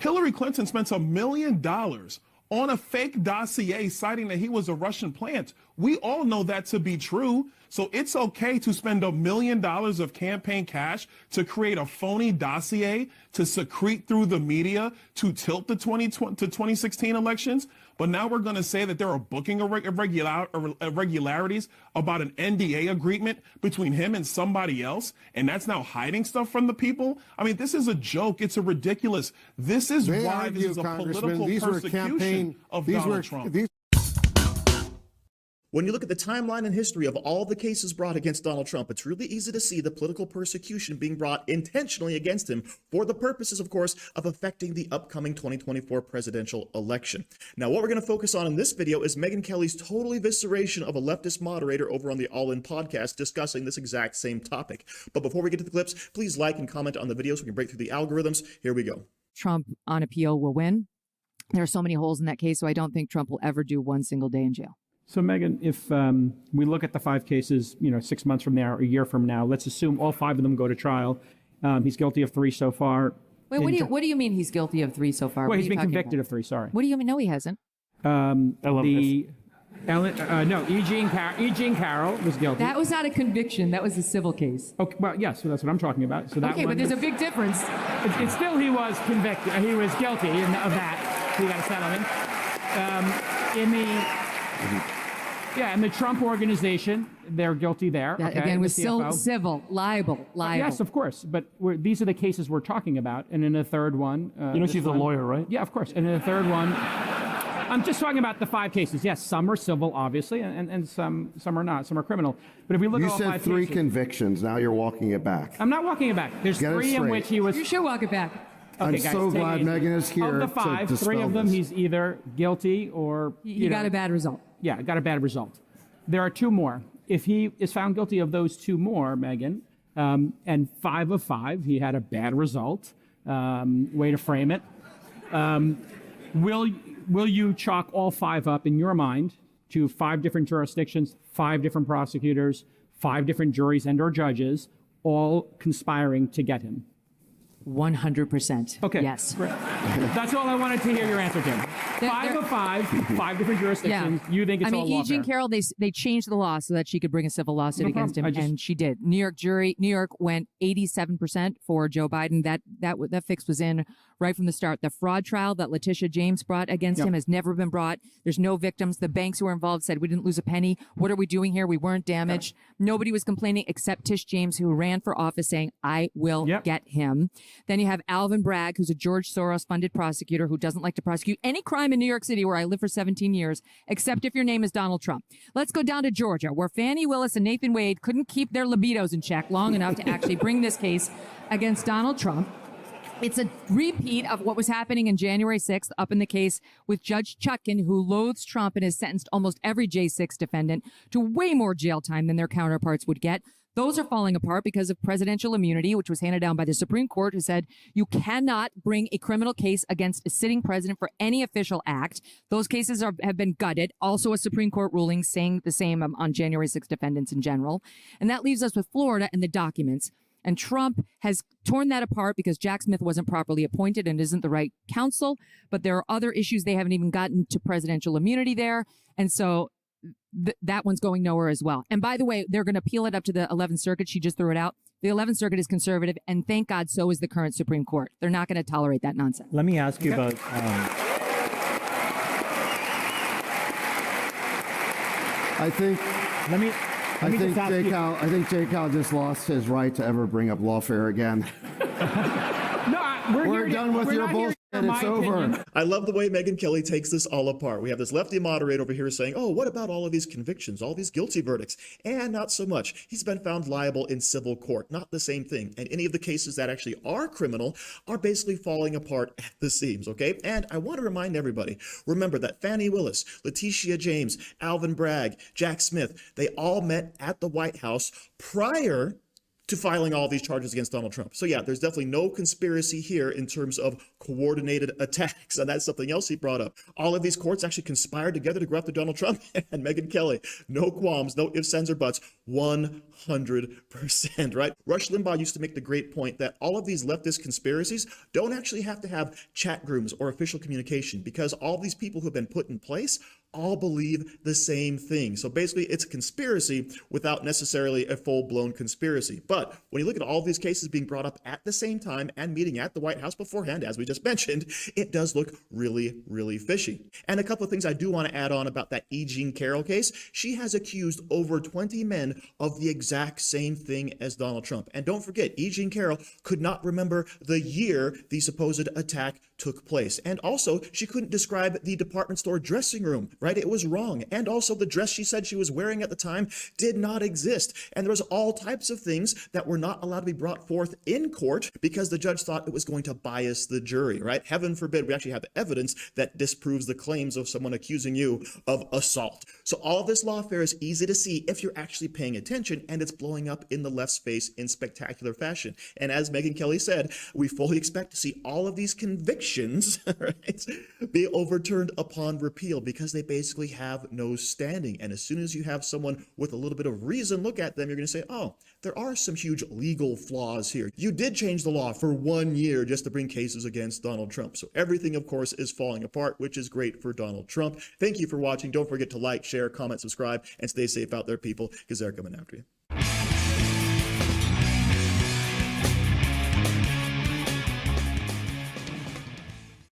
Hillary Clinton spent $1 million on a fake dossier citing that he was a Russian plant. We all know that to be true. So it's okay to spend $1 million of campaign cash to create a phony dossier to secrete through the media to tilt the 2016 elections. But now we're going to say that there are booking irregularities about an NDA agreement between him and somebody else, and that's now hiding stuff from the people. I mean, this is a joke. It's a ridiculous. This is why this is a political persecution of Donald Trump. When you look at the timeline and history of all the cases brought against Donald Trump, it's really easy to see the political persecution being brought intentionally against him for the purposes, of course, of affecting the upcoming 2024 presidential election. Now, what we're going to focus on in this video is Megyn Kelly's total evisceration of a leftist moderator over on the All In podcast discussing this exact same topic. But before we get to the clips, please like and comment on the video so we can break through the algorithms. Here we go. Trump on appeal will win. There are so many holes in that case, so I don't think Trump will ever do one single day in jail. So, Megyn, if we look at the 5 cases, 6 months from now, or a year from now, let's assume all 5 of them go to trial. He's guilty of 3 so far. Wait, what do you mean he's guilty of 3 so far? Well, he's been convicted of 3. Sorry. What do you mean? No, he hasn't. Eugene Carroll was guilty. That was not a conviction. That was a civil case. Okay, well, yes, so that's what I'm talking about. So that okay, but there's a big difference. It's still he was convicted. He was guilty of that. He got a settlement. In the Trump organization, they're guilty there. That, again, was still civil, liable. Yes, of course. But these are the cases we're talking about. And in the third one... she's a lawyer, right? Yeah, of course. And in the third one... I'm just talking about the 5 cases. Yes, some are civil, obviously, and some are not. Some are criminal. But if we look at all 5 cases... You said 3 convictions. Now you're walking it back. I'm not walking it back. There's 3 in which he was... You should walk it back. Okay, I'm so glad Megyn is here. Of the 5, 3 of them he's either guilty or... He got a bad result. Yeah, got a bad result. There are 2 more. If he is found guilty of those 2 more, Megyn, and 5 of 5, he had a bad result. Way to frame it. Will you chalk all 5 up in your mind to 5 different jurisdictions, 5 different prosecutors, 5 different juries and or judges, all conspiring to get him? 100%. Okay. Yes. That's all I wanted to hear your answer to. 5 of 5, 5 different jurisdictions. Yeah. You think it's all lawfare? Eugene Carroll, they changed the law so that she could bring a civil lawsuit against him, and she did. New York went 87% for Joe Biden. That fix was in right from the start. The fraud trial that Letitia James brought against him has never been brought. There's no victims. The banks who were involved said, we didn't lose a penny. What are we doing here? We weren't damaged. Nobody was complaining except Tish James, who ran for office saying, I will get him. Then you have Alvin Bragg, who's a George Soros-funded prosecutor who doesn't like to prosecute any crime in New York City, where I lived for 17 years, except if your name is Donald Trump. Let's go down to Georgia, where Fani Willis and Nathan Wade couldn't keep their libidos in check long enough to actually bring this case against Donald Trump. It's a repeat of what was happening in January 6th up in the case with Judge Chutkan, who loathes Trump and has sentenced almost every J6 defendant to way more jail time than their counterparts would get. Those are falling apart because of presidential immunity, which was handed down by the Supreme Court, who said you cannot bring a criminal case against a sitting president for any official act. Those cases have been gutted. Also a Supreme Court ruling saying the same on January 6 defendants in general. And that leaves us with Florida and the documents. And Trump has torn that apart because Jack Smith wasn't properly appointed and isn't the right counsel. But there are other issues. They haven't even gotten to presidential immunity there. And so that one's going nowhere as well. And by the way, they're going to appeal it up to the 11th Circuit. She just threw it out. The 11th Circuit is conservative, and thank God so is the current Supreme Court. They're not going to tolerate that nonsense. Let me ask you about... I think Jay Cal just lost his right to ever bring up lawfare again. We're done with your bullshit. It's over. I love the way Megyn Kelly takes this all apart. We have this lefty moderator over here saying, oh, what about all of these convictions, all these guilty verdicts? And not so much. He's been found liable in civil court. Not the same thing. And any of the cases that actually are criminal are basically falling apart at the seams, okay? And I want to remind everybody, remember that Fani Willis, Letitia James, Alvin Bragg, Jack Smith, they all met at the White House prior to filing all these charges against Donald Trump. So yeah, there's definitely no conspiracy here in terms of coordinated attacks. And that's something else he brought up. All of these courts actually conspired together to go after Donald Trump and Megyn Kelly. No qualms, no ifs, ands, or buts, 100%, right? Rush Limbaugh used to make the great point that all of these leftist conspiracies don't actually have to have chat rooms or official communication, because all these people who have been put in place all believe the same thing. So basically, it's a conspiracy without necessarily a full-blown conspiracy. But when you look at all these cases being brought up at the same time and meeting at the White House beforehand, as we just mentioned, it does look really, really fishy. And a couple of things I do want to add on about that E. Jean Carroll case. She has accused over 20 men of the exact same thing as Donald Trump. And don't forget, E. Jean Carroll could not remember the year the supposed attack took place. And also, she couldn't describe the department store dressing room, right? It was wrong. And also, the dress she said she was wearing at the time did not exist. And there was all types of things that were not allowed to be brought forth in court because the judge thought it was going to bias the jury, right? Heaven forbid we actually have evidence that disproves the claims of someone accusing you of assault. So all of this lawfare is easy to see if you're actually paying attention, and it's blowing up in the left's face in spectacular fashion. And as Megyn Kelly said, we fully expect to see all of these convictions right, be overturned upon repeal because they basically have no standing. And as soon as you have someone with a little bit of reason look at them, you're going to say, oh, there are some huge legal flaws here. You did change the law for 1 year just to bring cases against Donald Trump. So everything, of course, is falling apart, which is great for Donald Trump. Thank you for watching. Don't forget to like, share, comment, subscribe, and stay safe out there, people, because they're coming after you.